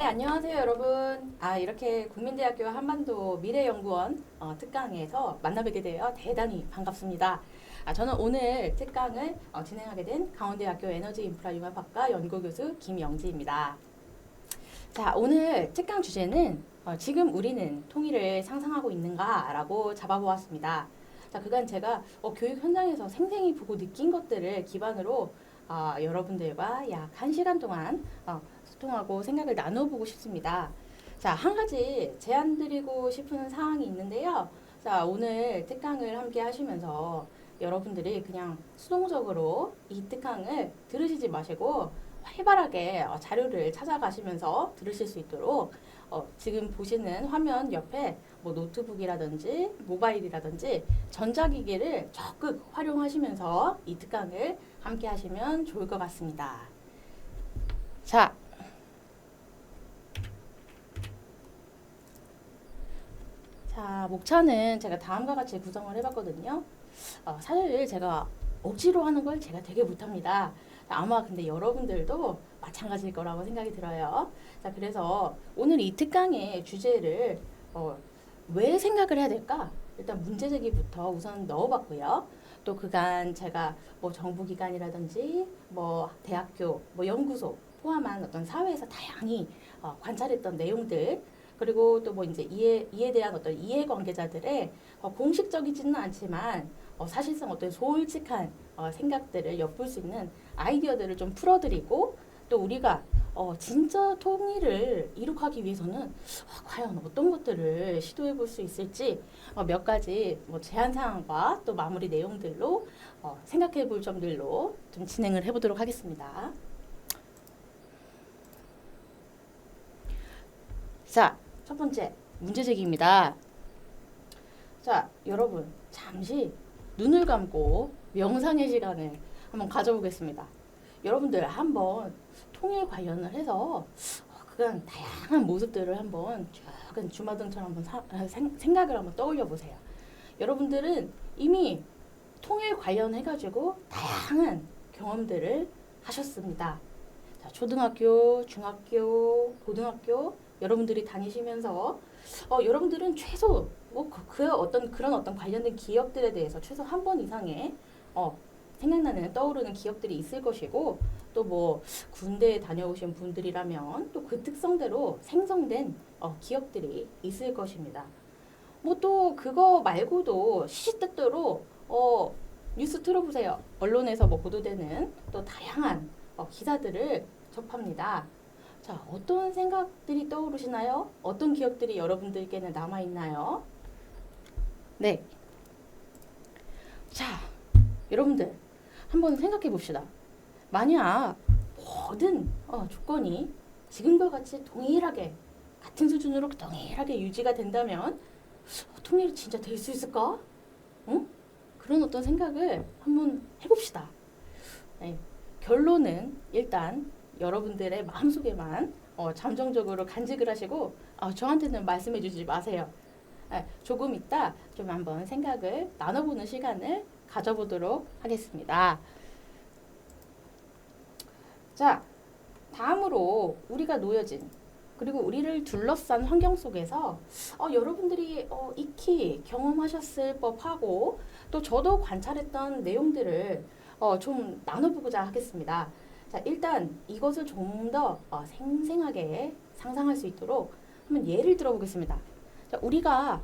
네, 안녕하세요, 여러분. 이렇게 국민대학교 한반도 미래연구원 특강에서 만나뵙게 되어 대단히 반갑습니다. 저는 오늘 특강을 진행하게 된 강원대학교 에너지인프라융합학과 연구교수 김영지입니다. 자, 오늘 특강 주제는 지금 우리는 통일을 상상하고 있는가라고 잡아보았습니다. 자, 그간 제가 교육 현장에서 생생히 보고 느낀 것들을 기반으로 여러분들과 약 1시간 동안 소통하고 생각을 나눠보고 싶습니다. 자, 한 가지 제안 드리고 싶은 사항이 있는데요. 자, 오늘 특강을 함께 하시면서 여러분들이 그냥 수동적으로 이 특강을 들으시지 마시고 활발하게 자료를 찾아가시면서 들으실 수 있도록 지금 보시는 화면 옆에 뭐 노트북이라든지 모바일이라든지 전자기기를 적극 활용하시면서 이 특강을 함께 하시면 좋을 것 같습니다. 자, 목차는 제가 다음과 같이 구성을 해봤거든요. 사실 제가 억지로 하는 걸 제가 되게 못합니다. 아마 근데 여러분들도 마찬가지일 거라고 생각이 들어요. 자, 그래서 오늘 이 특강의 주제를 왜 생각을 해야 될까? 일단 문제 제기부터 우선 넣어봤고요. 또 그간 제가 뭐 정부기관이라든지 뭐 대학교, 뭐 연구소 포함한 어떤 사회에서 다양히 관찰했던 내용들, 그리고 또 뭐 이제 이에 대한 어떤 이해관계자들의 공식적이지는 않지만 사실상 어떤 솔직한 생각들을 엿볼 수 있는 아이디어들을 좀 풀어드리고, 또 우리가 진짜 통일을 이룩하기 위해서는 과연 어떤 것들을 시도해 볼 수 있을지 몇 가지 뭐 제안 사항과 또 마무리 내용들로 생각해 볼 점들로 좀 진행을 해보도록 하겠습니다. 자, 첫 번째 문제 제기입니다. 자, 여러분 잠시 눈을 감고 명상의 시간을 한번 가져보겠습니다. 여러분들 한번 통일 관련을 해서 그간 다양한 모습들을 한번 쫙 주마등처럼 한번 생각을 한번 떠올려 보세요. 여러분들은 이미 통일 관련해가지고 다양한 경험들을 하셨습니다. 자, 초등학교, 중학교, 고등학교 여러분들이 다니시면서 여러분들은 최소 그런 어떤 관련된 기업들에 대해서 최소 한 번 이상의 생각나는 떠오르는 기업들이 있을 것이고, 또 뭐 군대에 다녀오신 분들이라면 또 그 특성대로 생성된 기업들이 있을 것입니다. 뭐 또 그거 말고도 시시때때로 뉴스 틀어보세요. 언론에서 뭐 보도되는 또 다양한 기사들을 접합니다. 자, 어떤 생각들이 떠오르시나요? 어떤 기억들이 여러분들께는 남아있나요? 네. 자, 여러분들 한번 생각해 봅시다. 만약 모든 조건이 지금과 같이 동일하게 같은 수준으로 동일하게 유지가 된다면 통일이 진짜 될 수 있을까? 응? 그런 어떤 생각을 한번 해봅시다. 네. 결론은 일단 여러분들의 마음속에만 잠정적으로 간직을 하시고 저한테는 말씀해 주지 마세요. 조금 이따 좀 한번 생각을 나눠보는 시간을 가져보도록 하겠습니다. 자, 다음으로 우리가 놓여진 그리고 우리를 둘러싼 환경 속에서 여러분들이 익히 경험하셨을 법하고 또 저도 관찰했던 내용들을 좀 나눠보고자 하겠습니다. 자, 일단 이것을 좀 더 생생하게 상상할 수 있도록 한번 예를 들어보겠습니다. 자, 우리가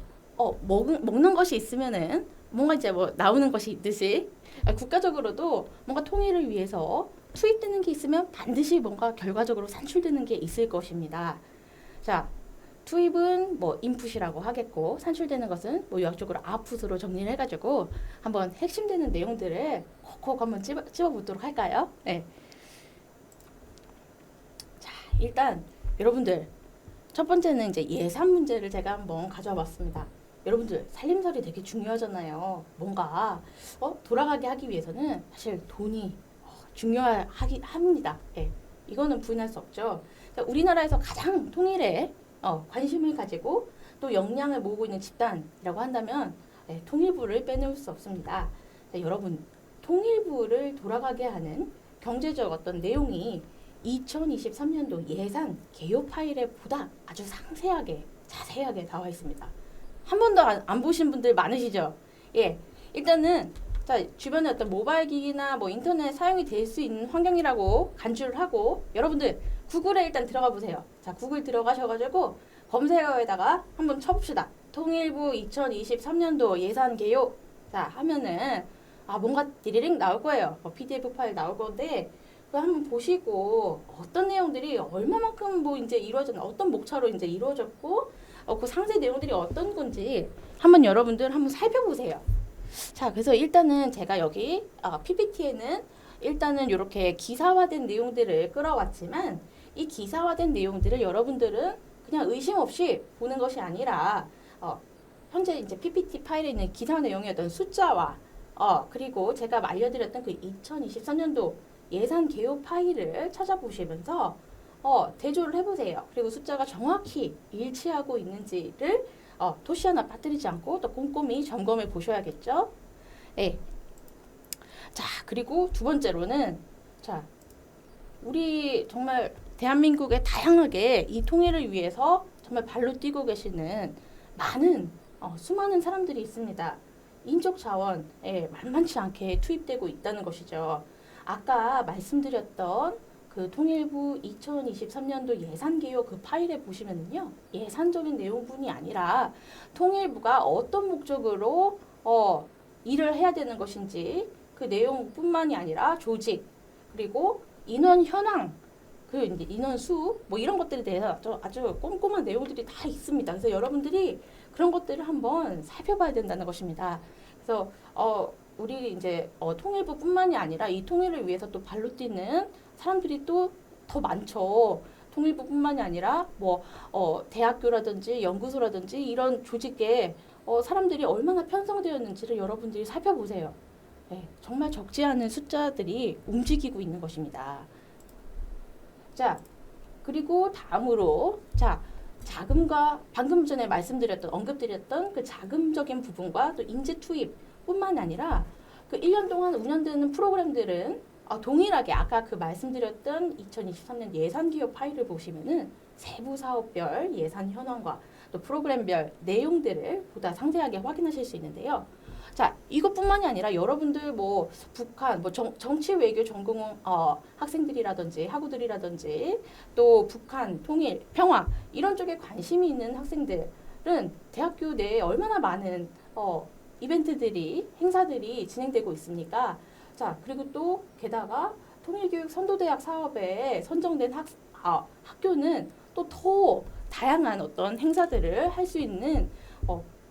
먹는 것이 있으면은 뭔가 이제 뭐 나오는 것이 있듯이 국가적으로도 뭔가 통일을 위해서 투입되는 게 있으면 반드시 뭔가 결과적으로 산출되는 게 있을 것입니다. 자, 투입은 뭐 인풋이라고 하겠고, 산출되는 것은 뭐 유학적으로 아웃풋으로 정리를 해가지고 한번 핵심되는 내용들을 콕콕 한번 찝어보도록 할까요? 네. 자, 일단 여러분들 첫 번째는 이제 예산 문제를 제가 한번 가져와 봤습니다. 여러분들 살림살이 되게 중요하잖아요. 뭔가 돌아가게 하기 위해서는 사실 돈이 중요하기 합니다. 예, 이거는 부인할 수 없죠. 자, 우리나라에서 가장 통일에 관심을 가지고 또 역량을 모으고 있는 집단이라고 한다면 통일부를 빼놓을 수 없습니다. 자, 여러분 통일부를 돌아가게 하는 경제적 어떤 내용이 2023년도 예산 개요 파일에 보다 아주 상세하게 자세하게 나와 있습니다. 한 번도 안 보신 분들 많으시죠? 예, 일단은 자, 주변에 어떤 모바일 기기나 뭐 인터넷 사용이 될 수 있는 환경이라고 간주를 하고 여러분들 구글에 일단 들어가 보세요. 자, 구글 들어가셔가지고 검색어에다가 한번 쳐봅시다. 통일부 2023년도 예산 개요. 자, 하면은 뭔가 디리링 나올 거예요. PDF 파일 나올 건데 그거 한번 보시고 어떤 내용들이 얼마만큼 뭐 이제 이루어졌나, 어떤 목차로 이제 이루어졌고 그 상세 내용들이 어떤 건지 한번 여러분들 한번 살펴보세요. 자, 그래서 일단은 제가 여기 PPT에는 일단은 이렇게 기사화된 내용들을 끌어왔지만 이 기사화된 내용들을 여러분들은 그냥 의심 없이 보는 것이 아니라 현재 이제 PPT 파일에 있는 기사 내용의 어떤 숫자와 그리고 제가 알려드렸던 그 2023년도 예산 개요 파일을 찾아보시면서 대조를 해보세요. 그리고 숫자가 정확히 일치하고 있는지를 토시 하나 빠뜨리지 않고 또 꼼꼼히 점검해 보셔야겠죠. 예. 자, 그리고 두 번째로는 자, 우리 정말 대한민국에 다양하게 이 통일을 위해서 정말 발로 뛰고 계시는 많은 수많은 사람들이 있습니다. 인적 자원에 만만치 않게 투입되고 있다는 것이죠. 아까 말씀드렸던 그 통일부 2023년도 예산 개요 그 파일에 보시면은요, 예산적인 내용뿐이 아니라 통일부가 어떤 목적으로 일을 해야 되는 것인지 그 내용뿐만이 아니라 조직 그리고 인원 현황 그 이제 인원 수 뭐 이런 것들에 대해서 아주 꼼꼼한 내용들이 다 있습니다. 그래서 여러분들이 그런 것들을 한번 살펴봐야 된다는 것입니다. 그래서 우리 이제 통일부뿐만이 아니라 이 통일을 위해서 또 발로 뛰는 사람들이 또 더 많죠. 통일부뿐만이 아니라 뭐 대학교라든지 연구소라든지 이런 조직에 사람들이 얼마나 편성되었는지를 여러분들이 살펴보세요. 네, 정말 적지 않은 숫자들이 움직이고 있는 것입니다. 자, 그리고 다음으로 자, 자금과 방금 전에 말씀드렸던 언급드렸던 그 자금적인 부분과 또 인재 투입뿐만 아니라 그 1년 동안 운영되는 프로그램들은 동일하게 아까 그 말씀드렸던 2023년 예산 기업 파일을 보시면은 세부 사업별 예산 현황과 또 프로그램별 내용들을 보다 상세하게 확인하실 수 있는데요. 자, 이것뿐만이 아니라 여러분들 뭐 북한 뭐 정치 외교 전공 학생들이라든지 학우들이라든지 또 북한 통일 평화 이런 쪽에 관심이 있는 학생들은 대학교 내에 얼마나 많은 이벤트들이 행사들이 진행되고 있습니까? 자, 그리고 또 게다가 통일교육 선도대학 사업에 선정된 학교는 또 더 다양한 어떤 행사들을 할 수 있는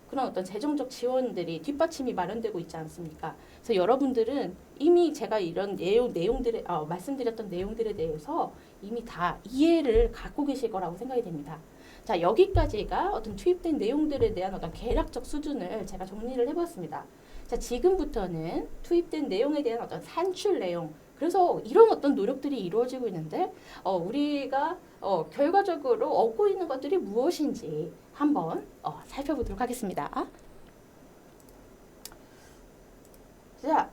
그런 어떤 재정적 지원들이 뒷받침이 마련되고 있지 않습니까? 그래서 여러분들은 이미 제가 이런 내용들에 말씀드렸던 내용들에 대해서 이미 다 이해를 갖고 계실 거라고 생각이 됩니다. 자, 여기까지가 어떤 투입된 내용들에 대한 어떤 개략적 수준을 제가 정리를 해봤습니다. 자, 지금부터는 투입된 내용에 대한 어떤 산출 내용, 그래서 이런 어떤 노력들이 이루어지고 있는데 우리가 결과적으로 얻고 있는 것들이 무엇인지 한번 살펴보도록 하겠습니다. 자,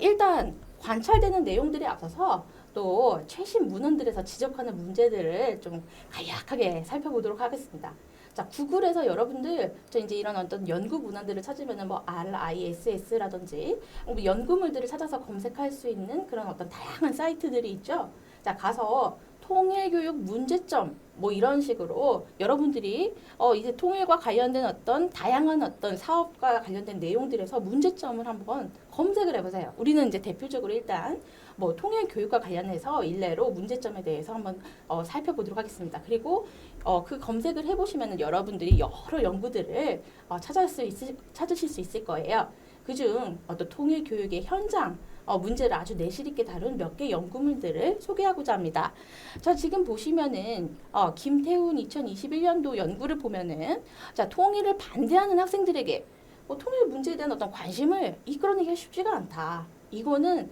일단 관찰되는 내용들에 앞서서 또 최신 문헌들에서 지적하는 문제들을 좀 간략하게 살펴보도록 하겠습니다. 자, 구글에서 여러분들 이제 이런 어떤 연구 문헌들을 찾으면은 뭐 RISS라든지 뭐 연구물들을 찾아서 검색할 수 있는 그런 어떤 다양한 사이트들이 있죠. 자, 가서 통일교육 문제점 뭐 이런 식으로 여러분들이 이제 통일과 관련된 어떤 다양한 어떤 사업과 관련된 내용들에서 문제점을 한번 검색을 해보세요. 우리는 이제 대표적으로 일단 뭐 통일 교육과 관련해서 일례로 문제점에 대해서 한번 살펴보도록 하겠습니다. 그리고 그 검색을 해보시면은 여러분들이 여러 연구들을 찾으실 수 있을 거예요. 그중 어떤 통일 교육의 현장 문제를 아주 내실 있게 다룬 몇 개 연구물들을 소개하고자 합니다. 자, 지금 보시면은 김태훈 2021년도 연구를 보면은 자, 통일을 반대하는 학생들에게 통일 문제에 대한 어떤 관심을 이끌어내기가 쉽지가 않다. 이거는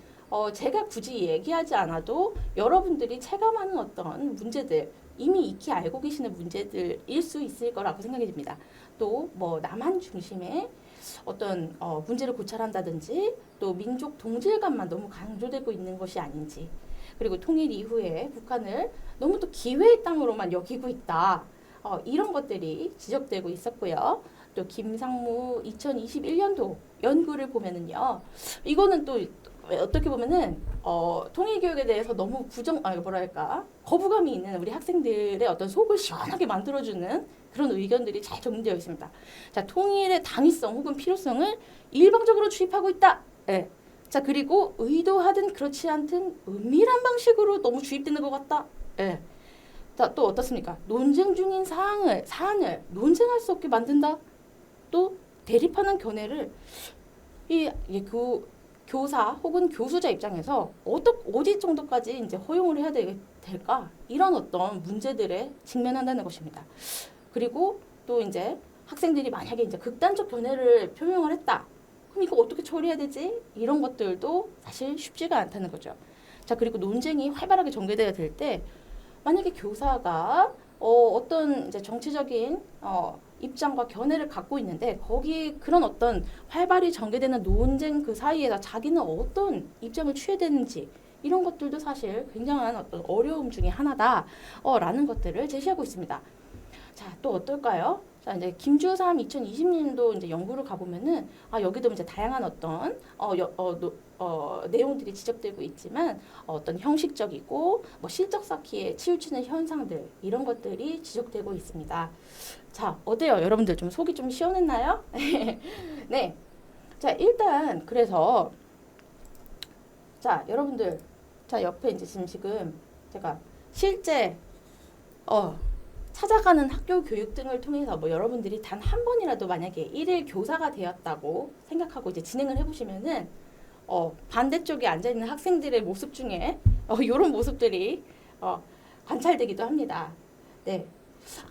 제가 굳이 얘기하지 않아도 여러분들이 체감하는 어떤 문제들 이미 익히 알고 계시는 문제들일 수 있을 거라고 생각이 듭니다. 또 뭐 남한 중심의 어떤 문제를 고찰한다든지 또 민족 동질감만 너무 강조되고 있는 것이 아닌지, 그리고 통일 이후에 북한을 너무 또 기회의 땅으로만 여기고 있다. 이런 것들이 지적되고 있었고요. 또 김상무 2021년도 연구를 보면은요, 이거는 또 어떻게 보면은 통일 교육에 대해서 너무 뭐랄까 거부감이 있는 우리 학생들의 어떤 속을 시원하게 만들어주는 그런 의견들이 잘 정리되어 있습니다. 자, 통일의 당위성 혹은 필요성을 일방적으로 주입하고 있다. 예. 자, 그리고 의도하든 그렇지 않든 은밀한 방식으로 너무 주입되는 것 같다. 예. 자, 또 어떻습니까? 논쟁 중인 사안을 논쟁할 수 없게 만든다. 또 대립하는 견해를 교사 혹은 교수자 입장에서 어디 정도까지 이제 허용을 해야 될까? 이런 어떤 문제들에 직면한다는 것입니다. 그리고 또 이제 학생들이 만약에 이제 극단적 견해를 표명을 했다. 그럼 이거 어떻게 처리해야 되지? 이런 것들도 사실 쉽지가 않다는 거죠. 자, 그리고 논쟁이 활발하게 전개돼야 될 때 만약에 교사가 어떤 이제 정치적인 입장과 견해를 갖고 있는데 거기 그런 어떤 활발히 전개되는 논쟁 그 사이에서 자기는 어떤 입장을 취해야 되는지 이런 것들도 사실 굉장한 어떤 어려움 중에 하나다 라는 것들을 제시하고 있습니다. 자, 또 어떨까요? 자, 이제 김주삼 2020년도 이제 연구를 가보면은 여기도 이제 다양한 어떤 내용들이 지적되고 있지만 어떤 형식적이고 뭐 실적 쌓기에 치우치는 현상들 이런 것들이 지적되고 있습니다. 자, 어때요? 여러분들 좀 속이 좀 시원했나요? 네. 자, 일단 그래서 자, 여러분들 자, 옆에 이제 지금 제가 실제 찾아가는 학교 교육 등을 통해서 뭐 여러분들이 단 한 번이라도 만약에 일일 교사가 되었다고 생각하고 이제 진행을 해보시면은 반대쪽에 앉아 있는 학생들의 모습 중에 이런 모습들이 관찰되기도 합니다. 네,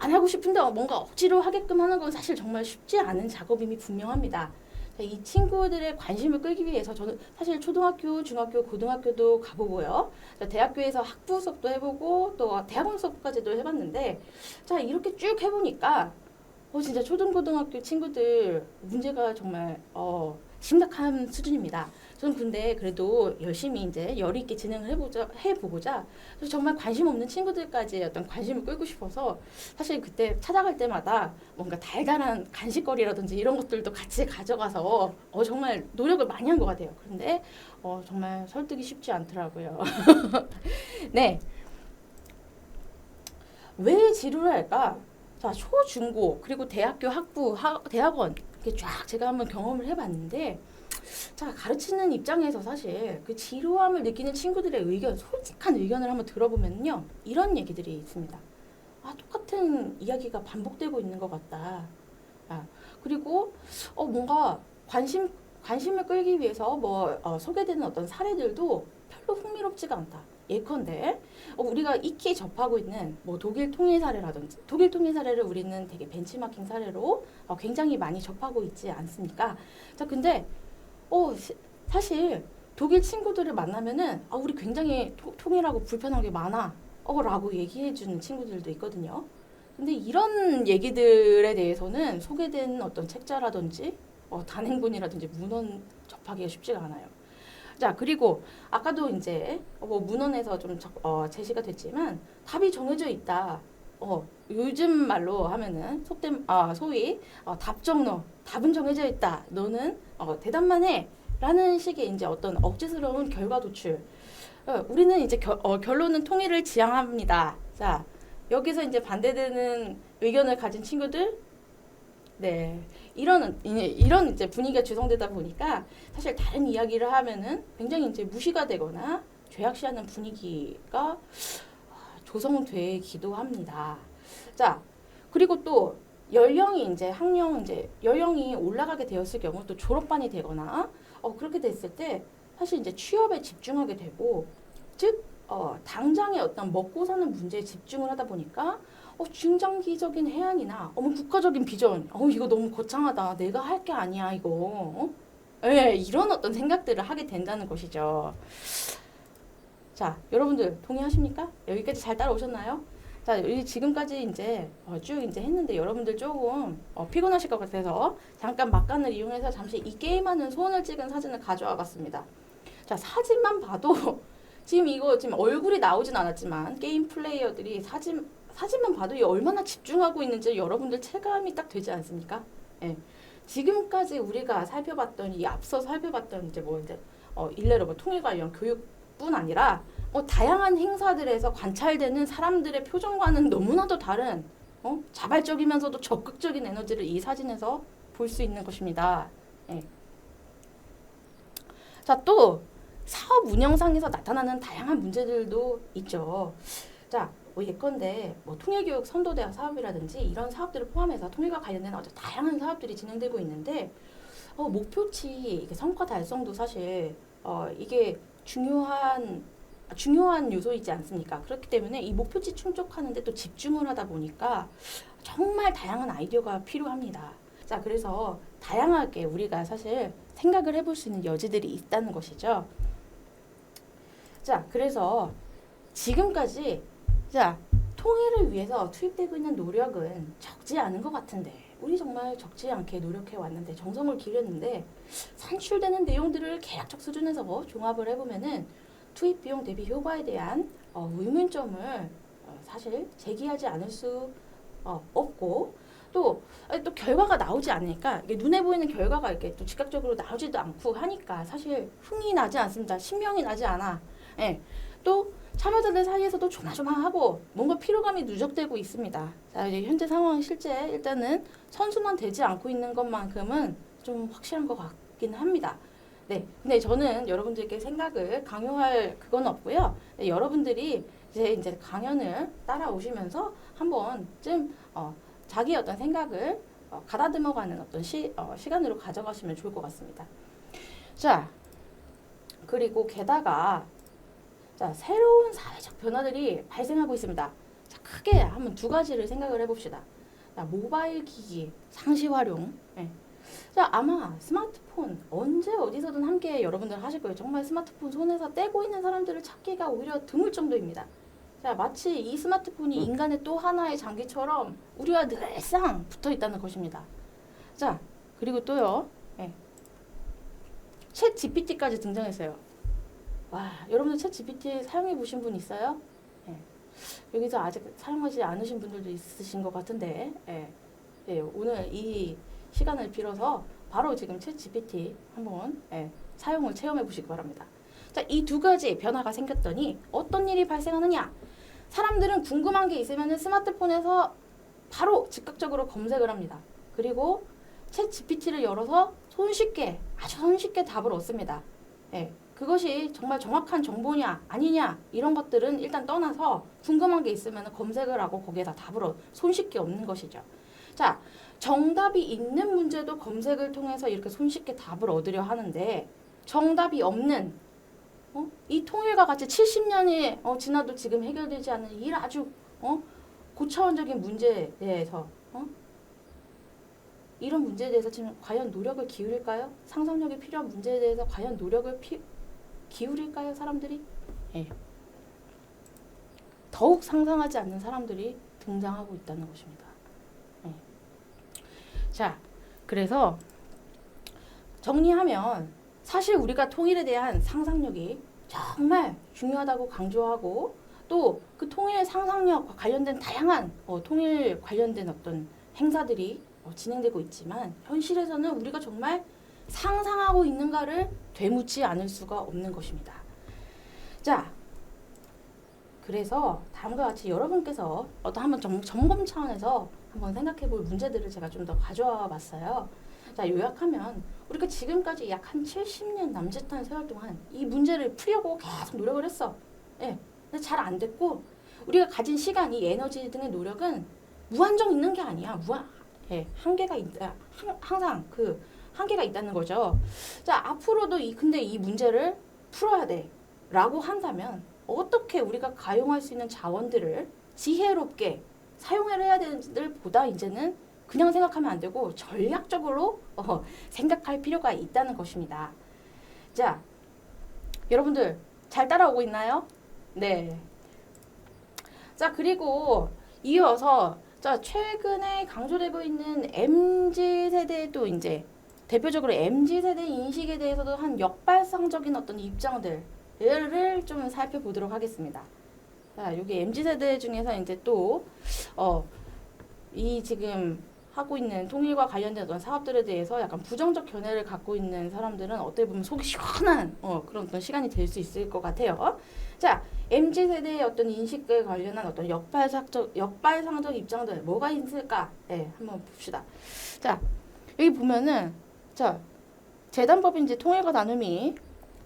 안 하고 싶은데 뭔가 억지로 하게끔 하는 건 사실 정말 쉽지 않은 작업임이 분명합니다. 이 친구들의 관심을 끌기 위해서 저는 사실 초등학교, 중학교, 고등학교도 가보고요. 대학교에서 학부 수업도 해보고 또 대학원 수업까지도 해봤는데 자, 이렇게 쭉 해보니까 진짜 초등고등학교 친구들 문제가 정말 심각한 수준입니다. 저는 근데 그래도 열심히 이제 열의 있게 진행을 해보고자 정말 관심 없는 친구들까지 어떤 관심을 끌고 싶어서 사실 그때 찾아갈 때마다 뭔가 달달한 간식거리라든지 이런 것들도 같이 가져가서 정말 노력을 많이 한 것 같아요. 그런데 정말 설득이 쉽지 않더라고요. 네. 왜 지루를 할까? 자, 초, 중, 고 그리고 대학교 학부, 대학원 이렇게 쫙 제가 한번 경험을 해봤는데 자, 가르치는 입장에서 사실 그 지루함을 느끼는 친구들의 의견, 솔직한 의견을 한번 들어보면요. 이런 얘기들이 있습니다. 똑같은 이야기가 반복되고 있는 것 같다. 그리고 뭔가 관심을 끌기 위해서 소개되는 어떤 사례들도 별로 흥미롭지가 않다. 예컨대 우리가 익히 접하고 있는 뭐 독일 통일 사례라든지 독일 통일 사례를 우리는 되게 벤치마킹 사례로 굉장히 많이 접하고 있지 않습니까? 자, 근데 사실 독일 친구들을 만나면은 우리 굉장히 통일하고 불편한 게 많아 라고 얘기해 주는 친구들도 있거든요. 근데 이런 얘기들에 대해서는 소개된 어떤 책자라든지 단행본이라든지 문헌 접하기가 쉽지가 않아요. 자, 그리고 아까도 이제 문헌에서 좀 제시가 됐지만 답이 정해져 있다. 요즘 말로 하면은 소위 답정너, 답은 정해져 있다. 너는 대답만 해. 라는 식의 이제 어떤 억지스러운 결과 도출. 우리는 이제 결론은 통일을 지향합니다. 자, 여기서 이제 반대되는 의견을 가진 친구들, 네, 이런 이제 분위기가 조성되다 보니까 사실 다른 이야기를 하면은 굉장히 이제 무시가 되거나 죄악시하는 분위기가 조성되기도 합니다. 자, 그리고 또 연령이 이제 연령이 올라가게 되었을 경우 또 졸업반이 되거나 그렇게 됐을 때 사실 이제 취업에 집중하게 되고 즉 당장의 어떤 먹고 사는 문제에 집중을 하다 보니까 중장기적인 해안이나 국가적인 비전 이거 너무 거창하다. 내가 할 게 아니야 이거. 이런 어떤 생각들을 하게 된다는 것이죠. 자, 여러분들 동의하십니까? 여기까지 잘 따라오셨나요? 자, 지금까지 이제 쭉 이제 했는데 여러분들 조금 피곤하실 것 같아서 잠깐 막간을 이용해서 잠시 이 게임하는 손을 찍은 사진을 가져와 봤습니다. 자, 사진만 봐도 지금 이거 지금 얼굴이 나오진 않았지만 게임 플레이어들이 사진만 봐도 이 얼마나 집중하고 있는지 여러분들 체감이 딱 되지 않습니까? 예. 지금까지 우리가 살펴봤던 이 앞서 살펴봤던 이제 뭐 이제 일례로 뭐 통일 관련 교육뿐 아니라 다양한 행사들에서 관찰되는 사람들의 표정과는 너무나도 다른 자발적이면서도 적극적인 에너지를 이 사진에서 볼 수 있는 것입니다. 예. 자, 또 사업 운영상에서 나타나는 다양한 문제들도 있죠. 자, 예컨대 통일교육 선도대학 사업이라든지 이런 사업들을 포함해서 통일과 관련된 아주 다양한 사업들이 진행되고 있는데 목표치 이게 성과 달성도 사실 이게 중요한 요소이지 않습니까? 그렇기 때문에 이 목표치 충족하는데 또 집중을 하다 보니까 정말 다양한 아이디어가 필요합니다. 자, 그래서 다양하게 우리가 사실 생각을 해볼 수 있는 여지들이 있다는 것이죠. 자, 그래서 지금까지 통일을 위해서 투입되고 있는 노력은 적지 않은 것 같은데 우리 정말 적지 않게 노력해 왔는데 정성을 기울였는데 산출되는 내용들을 계약적 수준에서 종합을 해보면은 투입 비용 대비 효과에 대한 의문점을 사실 제기하지 않을 수 없고 또 결과가 나오지 않으니까 이게 눈에 보이는 결과가 이렇게 또 즉각적으로 나오지도 않고 하니까 사실 흥이 나지 않습니다. 신명이 나지 않아. 예. 또 참여자들 사이에서도 조마조마하고 뭔가 피로감이 누적되고 있습니다. 자, 이제 현재 상황 실제 일단은 선순환 되지 않고 있는 것만큼은 좀 확실한 것 같긴 합니다. 네, 근데 저는 여러분들께 생각을 강요할 그건 없고요. 네, 여러분들이 이제 강연을 따라오시면서 한번 좀 자기 어떤 생각을 가다듬어가는 어떤 시간으로 가져가시면 좋을 것 같습니다. 자, 그리고 게다가 새로운 사회적 변화들이 발생하고 있습니다. 자, 크게 한번 두 가지를 생각을 해봅시다. 모바일 기기 상시 활용. 네. 자, 아마 스마트폰 언제 어디서든 함께 여러분들 하실 거예요. 정말 스마트폰 손에서 떼고 있는 사람들을 찾기가 오히려 드물 정도입니다. 자, 마치 이 스마트폰이 인간의 또 하나의 장기처럼 우리와 늘상 붙어 있다는 것입니다. 자, 그리고 또요. 네. 챗 GPT까지 등장했어요. 와, 여러분들 챗 GPT 사용해 보신 분 있어요? 예. 여기서 아직 사용하지 않으신 분들도 있으신 것 같은데, 오늘 이 시간을 빌어서 바로 지금 챗 GPT 한번 사용을 체험해 보시기 바랍니다. 자, 이 두 가지 변화가 생겼더니 어떤 일이 발생하느냐? 사람들은 궁금한 게 있으면 스마트폰에서 바로 즉각적으로 검색을 합니다. 그리고 챗 GPT를 열어서 아주 손쉽게 답을 얻습니다. 그것이 정말 정확한 정보냐 아니냐 이런 것들은 일단 떠나서 궁금한 게 있으면 검색을 하고 거기에다 답을 손쉽게 얻는 것이죠. 자, 정답이 있는 문제도 검색을 통해서 이렇게 손쉽게 답을 얻으려 하는데 정답이 없는 이 통일과 같이 70년이 지나도 지금 해결되지 않는 이 아주 고차원적인 문제에 대해서 이런 문제에 대해서 지금 과연 노력을 기울일까요? 상상력이 필요한 문제에 대해서 과연 노력을 기울일까요, 사람들이? 예. 더욱 상상하지 않는 사람들이 등장하고 있다는 것입니다. 예. 자, 그래서 정리하면 사실 우리가 통일에 대한 상상력이 정말 중요하다고 강조하고 또 그 통일 상상력과 관련된 다양한 통일 관련된 어떤 행사들이 진행되고 있지만 현실에서는 우리가 정말 상상하고 있는가를 되묻지 않을 수가 없는 것입니다. 자, 그래서 다음과 같이 여러분께서 한번 점검 차원에서 한번 생각해 볼 문제들을 제가 좀 더 가져와 봤어요. 자, 요약하면 우리가 지금까지 약 한 70년 남짓한 세월 동안 이 문제를 풀려고 계속 노력을 했어. 예. 근데 잘 안 됐고 우리가 가진 시간이 에너지 등의 노력은 무한정 있는 게 아니야. 한계가 있다. 항상 그 한계가 있다는 거죠. 자, 앞으로도 근데 이 문제를 풀어야 돼 라고 한다면 어떻게 우리가 가용할 수 있는 자원들을 지혜롭게 사용을 해야 되는 보다 이제는 그냥 생각하면 안 되고 전략적으로 생각할 필요가 있다는 것입니다. 자, 여러분들 잘 따라오고 있나요? 네. 자, 그리고 이어서 최근에 강조되고 있는 MZ세대도 이제 대표적으로 MZ세대 인식에 대해서도 한 역발상적인 어떤 입장들 얘를 좀 살펴보도록 하겠습니다. 자, 여기 MZ세대 중에서 이제 또, 이 지금 하고 있는 통일과 관련된 어떤 사업들에 대해서 약간 부정적 견해를 갖고 있는 사람들은 어떻게 보면 속이 시원한 그런 어떤 시간이 될 수 있을 것 같아요. 자, MZ세대의 어떤 인식에 관련한 어떤 역발상적 입장들 뭐가 있을까? 네, 한번 봅시다. 자, 여기 보면은 자, 재단법인 이제 통일과 나눔이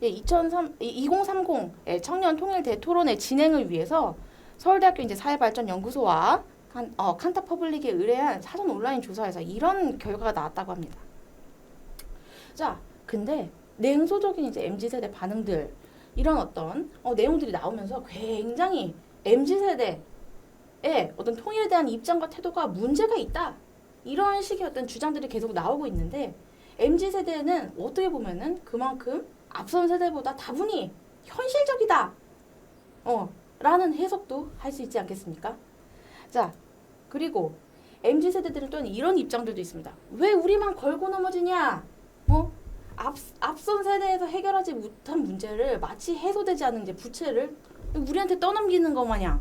2030 청년 통일 대토론회 진행을 위해서 서울대학교 이제 사회발전연구소와 칸타 퍼블릭에 의뢰한 사전 온라인 조사에서 이런 결과가 나왔다고 합니다. 자, 근데 냉소적인 이제 MZ세대 반응들 이런 어떤 내용들이 나오면서 굉장히 MZ세대의 어떤 통일에 대한 입장과 태도가 문제가 있다. 이런 식의 어떤 주장들이 계속 나오고 있는데 MZ세대는 어떻게 보면은 그만큼 앞선 세대보다 다분히 현실적이다. 라는 해석도 할 수 있지 않겠습니까? 자, 그리고 MZ세대들은 또한 이런 입장들도 있습니다. 왜 우리만 걸고 넘어지냐? 앞선 세대에서 해결하지 못한 문제를 마치 해소되지 않은 이제 부채를 우리한테 떠넘기는 것 마냥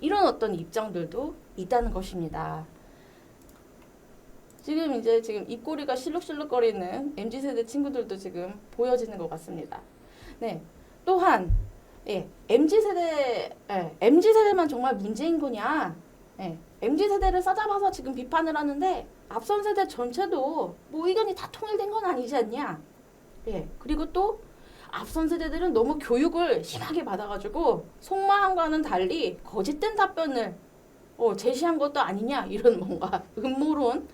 이런 어떤 입장들도 있다는 것입니다. 지금 입꼬리가 실룩실룩거리는 MZ세대 친구들도 지금 보여지는 것 같습니다. 네. 또한, MZ세대만 정말 문제인 거냐? MZ세대를 싸잡아서 지금 비판을 하는데 앞선 세대 전체도 뭐 의견이 다 통일된 건 아니지 않냐? 그리고 또 앞선 세대들은 너무 교육을 심하게 받아가지고 속마음과는 달리 거짓된 답변을 제시한 것도 아니냐 이런 뭔가 음모론,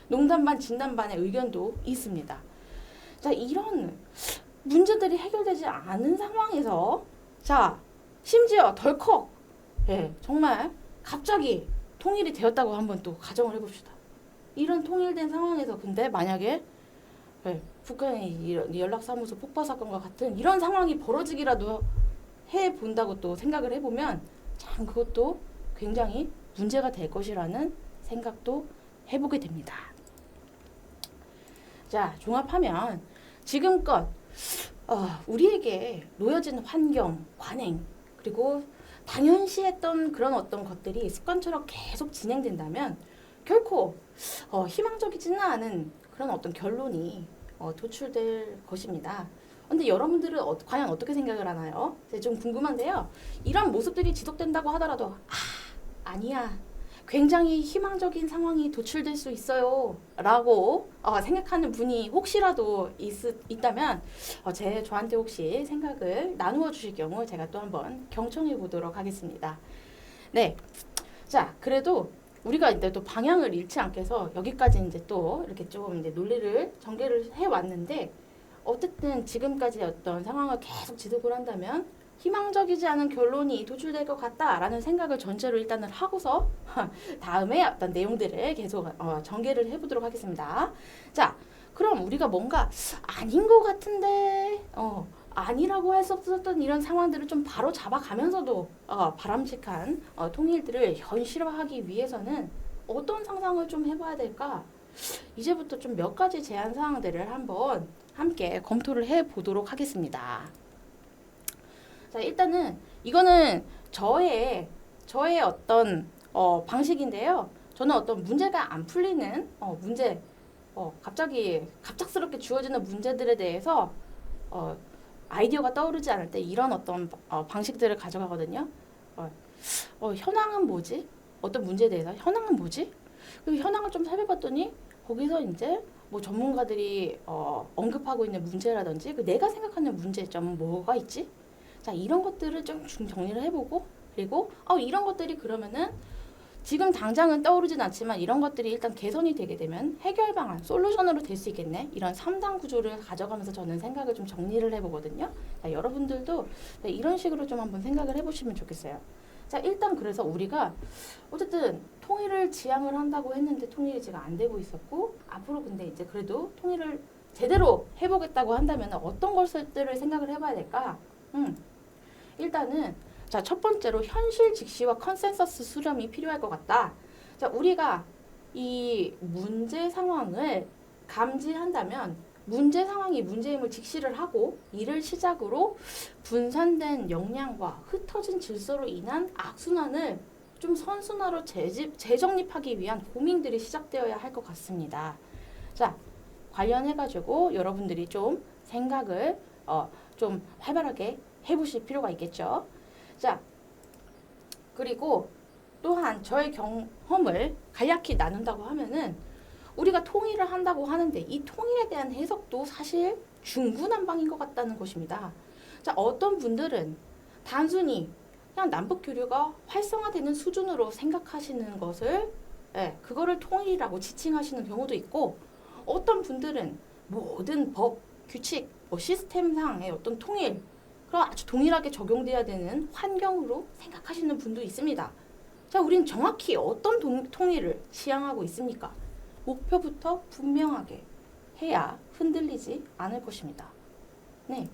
농담 반 진담 반의 의견도 있습니다. 자, 이런 문제들이 해결되지 않은 상황에서 자, 심지어 덜컥 정말 갑자기 통일이 되었다고 한번 또 가정을 해봅시다. 이런 통일된 상황에서 근데 만약에 북한의 연락사무소 폭파 사건과 같은 이런 상황이 벌어지기라도 해본다고 또 생각을 해보면 참 그것도 굉장히 문제가 될 것이라는 생각도 해보게 됩니다. 자, 종합하면 지금껏 우리에게 놓여진 환경, 관행, 그리고 당연시했던 그런 어떤 것들이 습관처럼 계속 진행된다면 결코 희망적이지는 않은 그런 어떤 결론이 도출될 것입니다. 근데 여러분들은 과연 어떻게 생각을 하나요? 좀 궁금한데요. 이런 모습들이 지속된다고 하더라도 아니야. 굉장히 희망적인 상황이 도출될 수 있어요. 라고 생각하는 분이 혹시라도 있다면 저한테 혹시 생각을 나누어 주실 경우 제가 또 한번 경청해 보도록 하겠습니다. 네. 자, 그래도 우리가 이제 또 방향을 잃지 않게 해서 여기까지 이제 또 이렇게 좀 이제 논리를 전개를 해 왔는데 어쨌든 지금까지 어떤 상황을 계속 지속을 한다면 희망적이지 않은 결론이 도출될 것 같다라는 생각을 전체로 일단은 하고서 다음에 어떤 내용들을 계속 전개를 해보도록 하겠습니다. 자, 그럼 우리가 뭔가 아닌 것 같은데 아니라고 할 수 없었던 이런 상황들을 좀 바로 잡아가면서도 바람직한 통일들을 현실화하기 위해서는 어떤 상상을 좀 해봐야 될까? 이제부터 좀 몇 가지 제안 사항들을 한번 함께 검토를 해보도록 하겠습니다. 자, 일단은 이거는 저의 어떤 방식인데요. 저는 어떤 문제가 안 풀리는 갑작스럽게 주어지는 문제들에 대해서 아이디어가 떠오르지 않을 때 이런 어떤 방식들을 가져가거든요. 현황은 뭐지? 어떤 문제에 대해서 현황은 뭐지? 그 현황을 좀 살펴봤더니 거기서 이제 뭐 전문가들이 언급하고 있는 문제라든지 내가 생각하는 문제점은 뭐가 있지? 자, 이런 것들을 좀 정리를 해보고 그리고 이런 것들이 그러면은 지금 당장은 떠오르진 않지만 이런 것들이 일단 개선이 되게 되면 해결 방안, 솔루션으로 될 수 있겠네. 이런 3단 구조를 가져가면서 저는 생각을 좀 정리를 해보거든요. 자, 여러분들도 이런 식으로 좀 한번 생각을 해보시면 좋겠어요. 자, 일단 그래서 우리가 어쨌든 통일을 지향을 한다고 했는데 통일이 지금 안 되고 있었고 앞으로 근데 이제 그래도 통일을 제대로 해보겠다고 한다면 어떤 것들을 생각을 해봐야 될까? 일단은 자, 첫 번째로 현실 직시와 컨센서스 수렴이 필요할 것 같다. 자, 우리가 이 문제 상황을 감지한다면 문제 상황이 문제임을 직시를 하고 이를 시작으로 분산된 역량과 흩어진 질서로 인한 악순환을 좀 선순환으로 재정립하기 위한 고민들이 시작되어야 할 것 같습니다. 자, 관련해가지고 여러분들이 좀 생각을 좀 활발하게 해보실 필요가 있겠죠. 자, 그리고 또한 저의 경험을 간략히 나눈다고 하면은 우리가 통일을 한다고 하는데 이 통일에 대한 해석도 사실 중구난방인 것 같다는 것입니다. 자, 어떤 분들은 단순히 그냥 남북 교류가 활성화되는 수준으로 생각하시는 것을 그거를 통일이라고 지칭하시는 경우도 있고 어떤 분들은 모든 법, 규칙, 시스템상의 어떤 통일 그럼 아주 동일하게 적용돼야 되는 환경으로 생각하시는 분도 있습니다. 자, 우린 정확히 어떤 통일을 지향하고 있습니까? 목표부터 분명하게 해야 흔들리지 않을 것입니다. 네.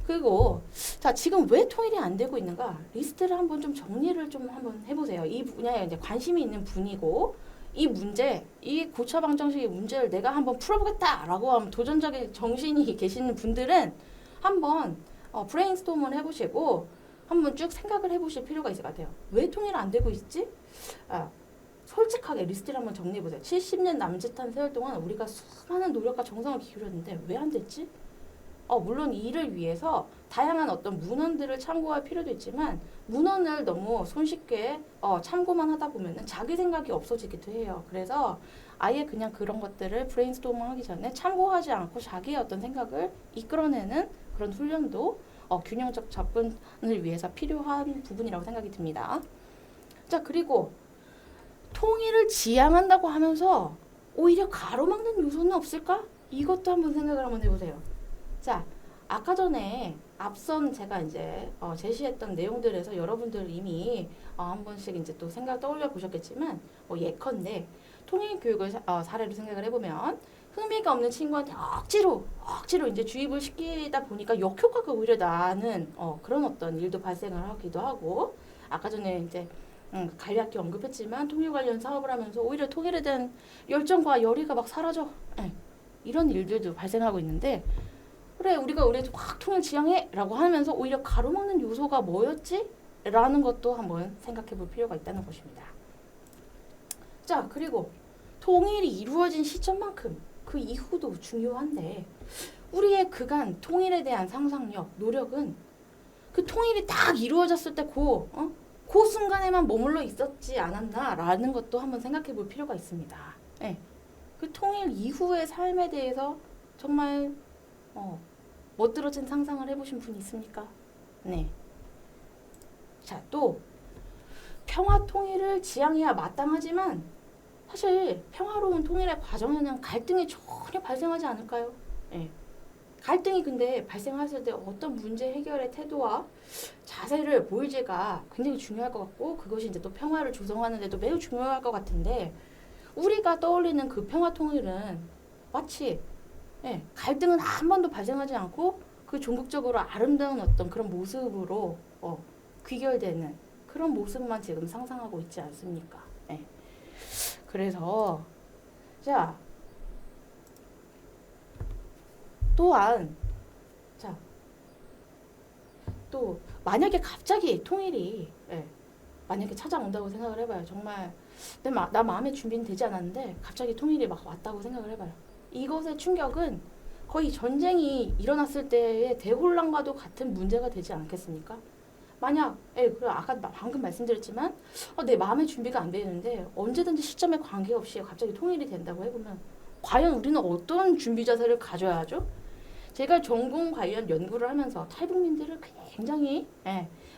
그리고 자, 지금 왜 통일이 안 되고 있는가? 리스트를 한번 좀 정리를 좀 한번 해보세요. 이 분야에 이제 관심이 있는 분이고 이 문제, 이 고차 방정식의 문제를 내가 한번 풀어보겠다라고 하면 도전적인 정신이 계시는 분들은 한번 브레인스토밍을 해보시고 한번 쭉 생각을 해보실 필요가 있을 것 같아요. 왜 통일 안 되고 있지? 솔직하게 리스트를 한번 정리해보세요. 70년 남짓한 세월 동안 우리가 수많은 노력과 정성을 기울였는데 왜 안 됐지? 물론 이를 위해서 다양한 어떤 문헌들을 참고할 필요도 있지만 문헌을 너무 손쉽게 참고만 하다 보면 자기 생각이 없어지기도 해요. 그래서 아예 그냥 그런 것들을 브레인스토밍 하기 전에 참고하지 않고 자기의 어떤 생각을 이끌어내는 그런 훈련도 균형적 접근을 위해서 필요한 부분이라고 생각이 듭니다. 자, 그리고 통일을 지향한다고 하면서 오히려 가로막는 요소는 없을까? 이것도 한번 생각을 한번 해보세요. 자, 아까 전에 앞선 제가 이제 제시했던 내용들에서 여러분들 이미 한 번씩 이제 또 생각 떠올려 보셨겠지만 예컨대 통일 교육을 사례로 생각을 해보면 흥미가 없는 친구한테 억지로 이제 주입을 시키다 보니까 역효과가 오히려 나는 그런 어떤 일도 발생을 하기도 하고 아까 전에 이제 간략히 언급했지만 통일 관련 사업을 하면서 오히려 통일에 대한 열정과 열의가 막 사라져. 이런 일들도 발생하고 있는데 그래 우리가 확 통일 지향해 라고 하면서 오히려 가로막는 요소가 뭐였지? 라는 것도 한번 생각해 볼 필요가 있다는 것입니다. 자, 그리고 통일이 이루어진 시점만큼 그 이후도 중요한데 우리의 그간 통일에 대한 상상력, 노력은 그 통일이 딱 이루어졌을 때 그 순간에만 머물러 있었지 않았나라는 것도 한번 생각해 볼 필요가 있습니다. 네. 그 통일 이후의 삶에 대해서 정말 멋들어진 상상을 해보신 분 있습니까? 네. 자, 또 평화 통일을 지향해야 마땅하지만 사실 평화로운 통일의 과정에는 갈등이 전혀 발생하지 않을까요? 네. 갈등이 근데 발생했을 때 어떤 문제 해결의 태도와 자세를 보일지가 굉장히 중요할 것 같고 그것이 이제 또 평화를 조성하는 데도 매우 중요할 것 같은데 우리가 떠올리는 그 평화 통일은 마치 갈등은 한 번도 발생하지 않고 그 종국적으로 아름다운 어떤 그런 모습으로 귀결되는 그런 모습만 지금 상상하고 있지 않습니까? 그래서 자 또한 또 만약에 갑자기 통일이 만약에 찾아온다고 생각을 해봐요. 정말 나 마음의 준비는 되지 않았는데 갑자기 통일이 막 왔다고 생각을 해봐요. 이것의 충격은 거의 전쟁이 일어났을 때의 대혼란과도 같은 문제가 되지 않겠습니까? 만약 아까 방금 말씀드렸지만 내 마음의 준비가 안 되는데 언제든지 시점에 관계없이 갑자기 통일이 된다고 해보면 과연 우리는 어떤 준비 자세를 가져야 하죠? 제가 전공 관련 연구를 하면서 탈북민들을 굉장히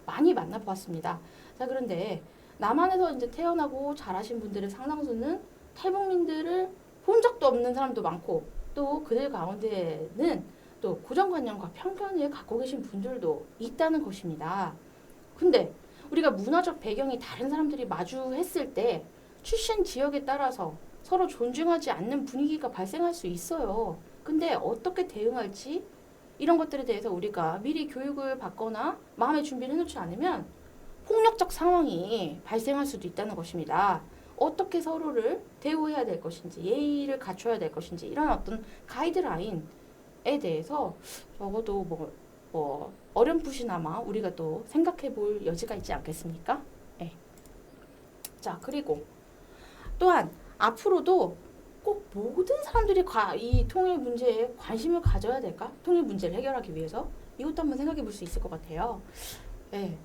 많이 만나보았습니다. 자, 그런데 남한에서 이제 태어나고 자라신 분들의 상당수는 탈북민들을 본 적도 없는 사람도 많고 또 그들 가운데는 또 고정관념과 편견을 갖고 계신 분들도 있다는 것입니다. 근데 우리가 문화적 배경이 다른 사람들이 마주했을 때 출신 지역에 따라서 서로 존중하지 않는 분위기가 발생할 수 있어요. 근데 어떻게 대응할지 이런 것들에 대해서 우리가 미리 교육을 받거나 마음의 준비를 해놓지 않으면 폭력적 상황이 발생할 수도 있다는 것입니다. 어떻게 서로를 대우해야 될 것인지, 예의를 갖춰야 될 것인지 이런 어떤 가이드라인에 대해서 적어도 뭐 어렴풋이나마 우리가 또 생각해 볼 여지가 있지 않겠습니까? 네. 자, 그리고 또한 앞으로도 꼭 모든 사람들이 이 통일 문제에 관심을 가져야 될까? 통일 문제를 해결하기 위해서 이것도 한번 생각해 볼 수 있을 것 같아요. 네.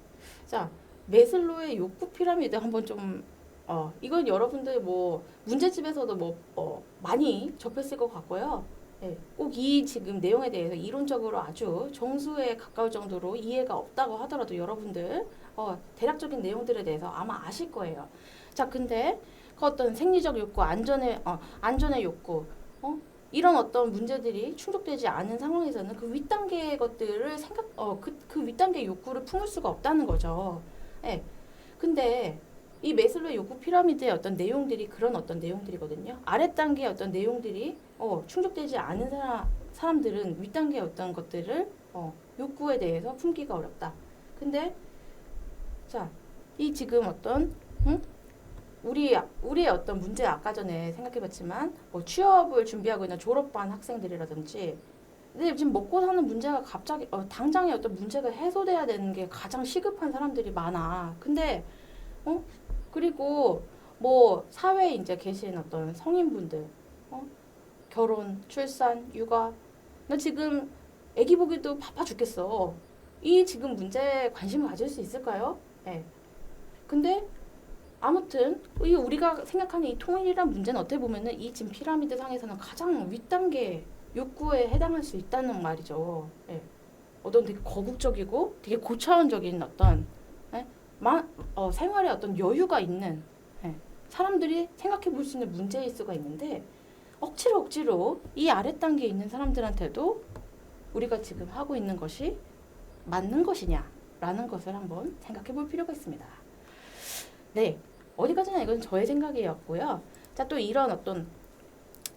자, 메슬로의 욕구 피라미드 한번 좀 이건 여러분들 뭐 문제집에서도 많이 접했을 것 같고요. 네, 꼭 이 지금 내용에 대해서 이론적으로 아주 정수에 가까울 정도로 이해가 없다고 하더라도 여러분들 대략적인 내용들에 대해서 아마 아실 거예요. 자, 근데 그 어떤 생리적 욕구, 안전의 욕구, 이런 어떤 문제들이 충족되지 않은 상황에서는 그 윗단계의 것들을 그 윗단계 욕구를 품을 수가 없다는 거죠. 예. 근데 이 메슬로의 욕구 피라미드의 어떤 내용들이 그런 어떤 내용들이거든요. 아랫단계의 어떤 내용들이 충족되지 않은 사람들은 윗단계의 어떤 것들을 욕구에 대해서 품기가 어렵다. 근데 자, 이 지금 어떤 우리의 어떤 문제 아까 전에 생각해봤지만 뭐 취업을 준비하고 있는 졸업반 학생들이라든지 근데 지금 먹고 사는 문제가 갑자기 당장의 어떤 문제가 해소돼야 되는 게 가장 시급한 사람들이 많아. 근데 그리고 뭐 사회에 이제 계신 어떤 성인분들 결혼, 출산, 육아 나 지금 아기 보기도 바빠 죽겠어. 이 지금 문제에 관심을 가질 수 있을까요? 네. 근데 아무튼 우리가 생각하는 이 통일이란 문제는 어떻게 보면은 이 지금 피라미드 상에서는 가장 윗단계 욕구에 해당할 수 있다는 말이죠. 예. 어떤 되게 거국적이고 되게 고차원적인 어떤 생활에 어떤 여유가 있는 사람들이 생각해 볼 수 있는 문제일 수가 있는데 억지로 이 아랫단계에 있는 사람들한테도 우리가 지금 하고 있는 것이 맞는 것이냐라는 것을 한번 생각해 볼 필요가 있습니다. 네, 어디까지나 이건 저의 생각이었고요. 자, 또 이런 어떤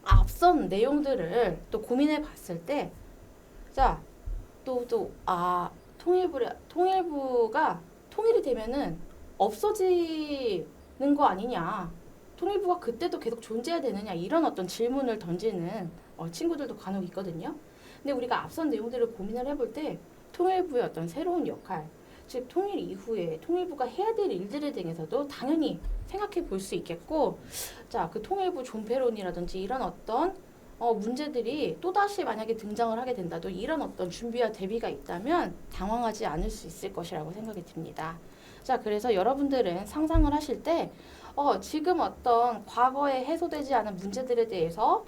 앞선 내용들을 또 고민해 봤을 때, 자, 통일부가 통일이 되면은 없어지는 거 아니냐. 통일부가 그때도 계속 존재해야 되느냐. 이런 어떤 질문을 던지는 친구들도 간혹 있거든요. 근데 우리가 앞선 내용들을 고민을 해볼 때 통일부의 어떤 새로운 역할, 즉 통일 이후에 통일부가 해야 될 일들에 대해서도 당연히 생각해 볼 수 있겠고, 자, 그 통일부 존폐론이라든지 이런 어떤 문제들이 또다시 만약에 등장을 하게 된다도 이런 어떤 준비와 대비가 있다면 당황하지 않을 수 있을 것이라고 생각이 듭니다. 자, 그래서 여러분들은 상상을 하실 때 지금 어떤 과거에 해소되지 않은 문제들에 대해서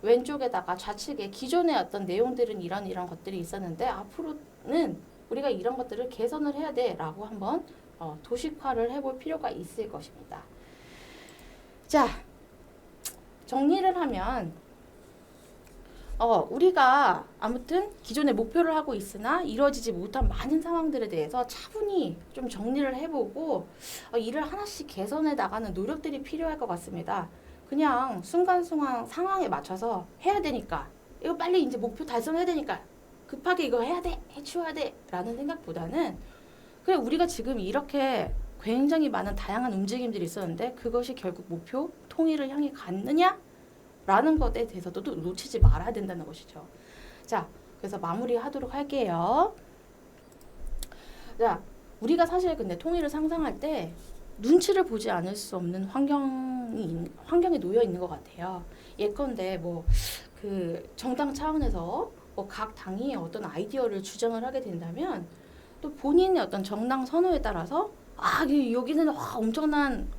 왼쪽에다가 좌측에 기존의 어떤 내용들은 이런 것들이 있었는데 앞으로는 우리가 이런 것들을 개선을 해야 돼라고 한번 도식화를 해볼 필요가 있을 것입니다. 자, 정리를 하면 우리가 아무튼 기존에 목표를 하고 있으나 이루어지지 못한 많은 상황들에 대해서 차분히 좀 정리를 해보고 이를 하나씩 개선해 나가는 노력들이 필요할 것 같습니다. 그냥 순간순간 상황에 맞춰서 해야 되니까 이거 빨리 이제 목표 달성해야 되니까 급하게 이거 해야 돼, 해치워야 돼 라는 생각보다는 그래 우리가 지금 이렇게 굉장히 많은 다양한 움직임들이 있었는데 그것이 결국 목표 통일을 향해 갔느냐? 라는 것에 대해서도 놓치지 말아야 된다는 것이죠. 자, 그래서 마무리하도록 할게요. 자, 우리가 사실 근데 통일을 상상할 때 눈치를 보지 않을 수 없는 환경에 놓여 있는 것 같아요. 예컨대 그 정당 차원에서 각 당이 어떤 아이디어를 주장을 하게 된다면 또 본인의 어떤 정당 선호에 따라서 여기는 엄청난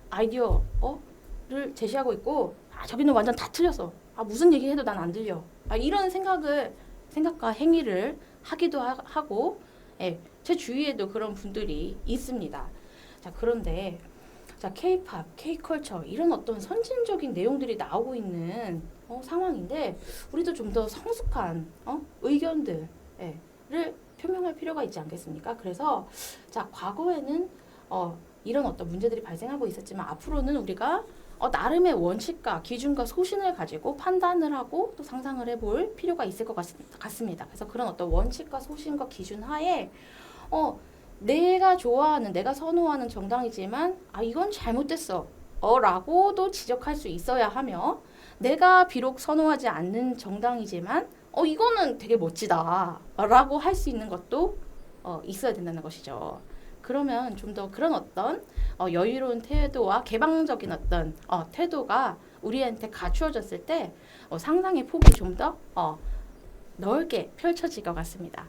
아이디어를 제시하고 있고 저기는 완전 다 틀렸어. 무슨 얘기해도 난 안 들려. 이런 생각과 행위를 하기도 하고, 제 주위에도 그런 분들이 있습니다. 자, 그런데 K-팝, K-컬처 이런 어떤 선진적인 내용들이 나오고 있는 상황인데 우리도 좀 더 성숙한 의견들을 표명할 필요가 있지 않겠습니까? 그래서 자, 과거에는 이런 어떤 문제들이 발생하고 있었지만 앞으로는 우리가 나름의 원칙과 기준과 소신을 가지고 판단을 하고 또 상상을 해볼 필요가 있을 것 같습니다. 그래서 그런 어떤 원칙과 소신과 기준 하에 내가 좋아하는, 내가 선호하는 정당이지만 이건 잘못됐어. 라고도 지적할 수 있어야 하며 내가 비록 선호하지 않는 정당이지만 이거는 되게 멋지다 라고 할 수 있는 것도 있어야 된다는 것이죠. 그러면 좀 더 그런 어떤 여유로운 태도와 개방적인 어떤 태도가 우리한테 갖추어졌을 때 상상의 폭이 좀 더 넓게 펼쳐질 것 같습니다.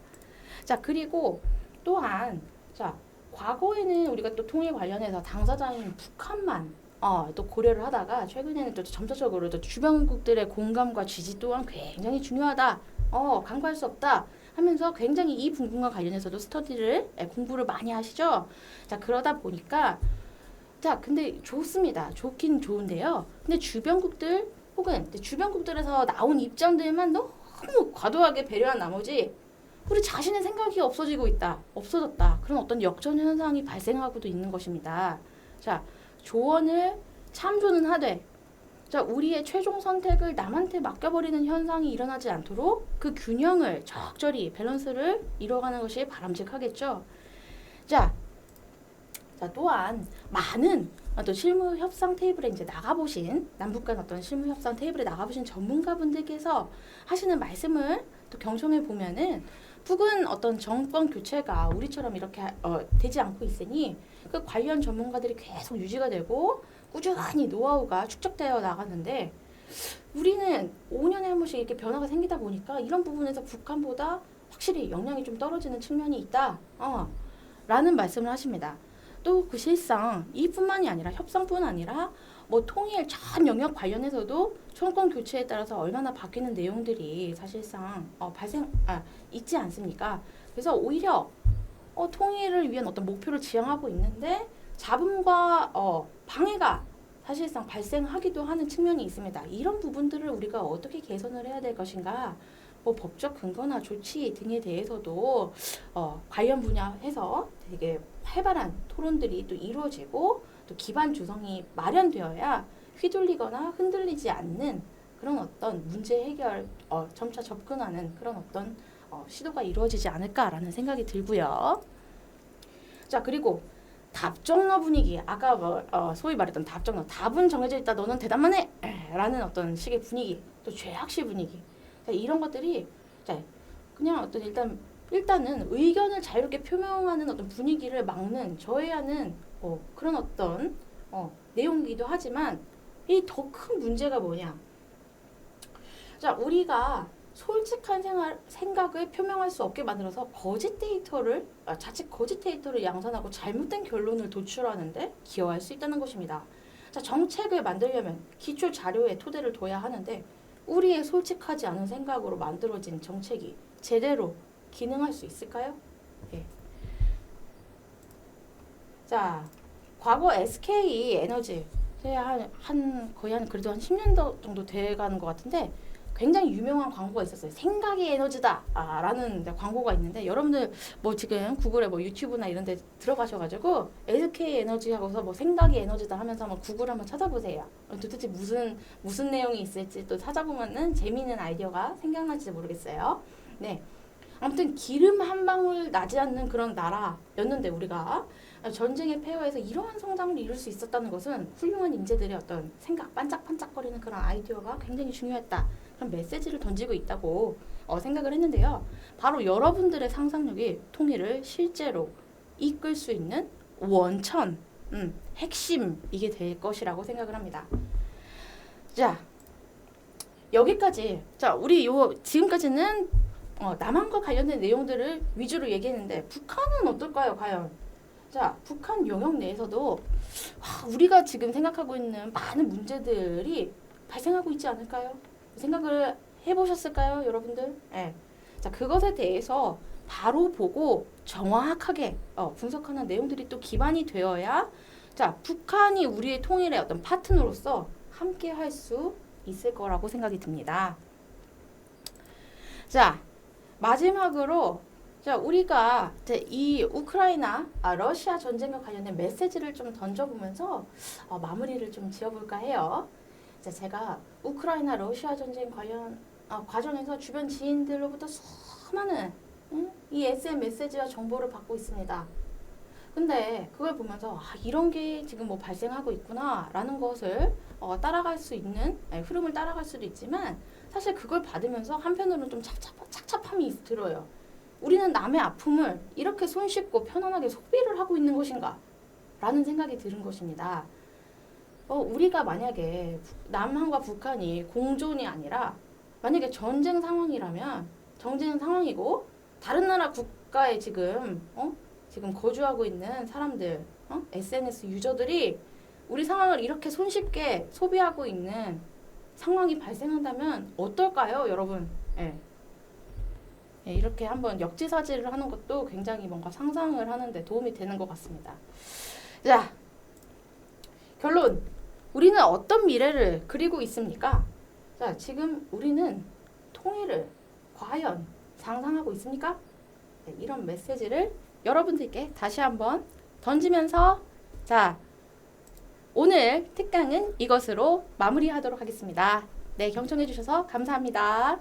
자, 그리고 또한 자, 과거에는 우리가 또 통일 관련해서 당사자인 북한만 또 고려를 하다가 최근에는 또 점차적으로 또 주변국들의 공감과 지지 또한 굉장히 중요하다. 간과할 수 없다. 하면서 굉장히 이 부분과 관련해서도 공부를 많이 하시죠. 자, 그러다 보니까 자, 근데 좋습니다. 좋긴 좋은데요. 근데 주변국들 혹은 주변국들에서 나온 입장들만 너무 과도하게 배려한 나머지 우리 자신의 생각이 없어졌다. 그런 어떤 역전 현상이 발생하고도 있는 것입니다. 자, 조언을 참조는 하되 자, 우리의 최종 선택을 남한테 맡겨버리는 현상이 일어나지 않도록 그 균형을 적절히 밸런스를 이뤄가는 것이 바람직하겠죠. 자, 또한 많은 또 실무 협상 테이블에 이제 나가보신 남북 간 어떤 실무 협상 테이블에 나가보신 전문가분들께서 하시는 말씀을 또 경청해 보면은 북은 어떤 정권 교체가 우리처럼 이렇게 되지 않고 있으니 그 관련 전문가들이 계속 유지가 되고 꾸준히 노하우가 축적되어 나가는데 우리는 5년에 한 번씩 이렇게 변화가 생기다 보니까 이런 부분에서 북한보다 확실히 역량이 좀 떨어지는 측면이 있다. 라는 말씀을 하십니다. 또 그 실상 이뿐만이 아니라 협상뿐 아니라 뭐 통일 전 영역 관련해서도 정권 교체에 따라서 얼마나 바뀌는 내용들이 사실상 있지 않습니까? 그래서 오히려 통일을 위한 어떤 목표를 지향하고 있는데 잡음과 방해가 사실상 발생하기도 하는 측면이 있습니다. 이런 부분들을 우리가 어떻게 개선을 해야 될 것인가? 뭐 법적 근거나 조치 등에 대해서도 관련 분야에서 되게 활발한 토론들이 또 이루어지고 또 기반 조성이 마련되어야 휘둘리거나 흔들리지 않는 그런 어떤 문제 해결 점차 접근하는 그런 어떤 시도가 이루어지지 않을까라는 생각이 들고요. 자, 그리고 답정너 분위기, 아까 소위 말했던 답정너, 답은 정해져 있다, 너는 대답만 해! 라는 어떤 식의 분위기, 또 죄악시 분위기, 자, 이런 것들이 자, 그냥 어떤 일단은 의견을 자유롭게 표명하는 어떤 분위기를 막는 저해하는 그런 어떤 내용이기도 하지만 이 더 큰 문제가 뭐냐? 자, 우리가 솔직한 생각을 표명할 수 없게 만들어서 자칫 거짓 데이터를 양산하고 잘못된 결론을 도출하는데 기여할 수 있다는 것입니다. 자, 정책을 만들려면 기초 자료에 토대를 둬야 하는데 우리의 솔직하지 않은 생각으로 만들어진 정책이 제대로 기능할 수 있을까요? 예. 자, 과거 SK 에너지 거의 그래도 한 10년 정도 돼가는 것 같은데 굉장히 유명한 광고가 있었어요. 생각이 에너지다 라는 광고가 있는데 여러분들 뭐 지금 구글에 뭐 유튜브나 이런 데 들어가셔가지고 SK 에너지 하고서 뭐 생각이 에너지다 하면서 한번 구글 한번 찾아보세요. 도대체 무슨 내용이 있을지 또 찾아보면은 재미있는 아이디어가 생각날지 모르겠어요. 네. 아무튼 기름 한 방울 나지 않는 그런 나라였는데 우리가 전쟁의 폐허에서 이러한 성장을 이룰 수 있었다는 것은 훌륭한 인재들의 어떤 생각 반짝반짝거리는 그런 아이디어가 굉장히 중요했다. 그런 메시지를 던지고 있다고 생각을 했는데요. 바로 여러분들의 상상력이 통일을 실제로 이끌 수 있는 원천, 핵심 이게 될 것이라고 생각을 합니다. 자, 여기까지. 자, 우리 지금까지는 남한과 관련된 내용들을 위주로 얘기했는데 북한은 어떨까요, 과연? 자, 북한 영역 내에서도 우리가 지금 생각하고 있는 많은 문제들이 발생하고 있지 않을까요? 생각을 해보셨을까요, 여러분들? 네. 자, 그것에 대해서 바로 보고 정확하게 분석하는 내용들이 또 기반이 되어야 자, 북한이 우리의 통일의 어떤 파트너로서 함께 할 수 있을 거라고 생각이 듭니다. 자, 마지막으로 자, 우리가 이제 이 러시아 전쟁과 관련된 메시지를 좀 던져보면서 마무리를 좀 지어볼까 해요. 자, 제가 우크라이나 러시아 전쟁 관련 과정에서 주변 지인들로부터 수많은 이 SM 메시지와 정보를 받고 있습니다. 근데 그걸 보면서 이런 게 지금 뭐 발생하고 있구나라는 것을 따라갈 수 있는 흐름을 따라갈 수도 있지만 사실 그걸 받으면서 한편으로는 좀 착잡함이 들어요. 우리는 남의 아픔을 이렇게 손쉽고 편안하게 소비를 하고 있는 것인가? 라는 생각이 드는 것입니다. 우리가 만약에 남한과 북한이 공존이 아니라 만약에 전쟁 상황이라면 전쟁 상황이고 다른 나라 국가에 지금 거주하고 있는 사람들, SNS 유저들이 우리 상황을 이렇게 손쉽게 소비하고 있는 상황이 발생한다면 어떨까요, 여러분? 이렇게 한번 역지사지를 하는 것도 굉장히 뭔가 상상을 하는데 도움이 되는 것 같습니다. 자, 결론. 우리는 어떤 미래를 그리고 있습니까? 자, 지금 우리는 통일을 과연 상상하고 있습니까? 이런 메시지를 여러분들께 다시 한번 던지면서 자, 오늘 특강은 이것으로 마무리하도록 하겠습니다. 네, 경청해 주셔서 감사합니다.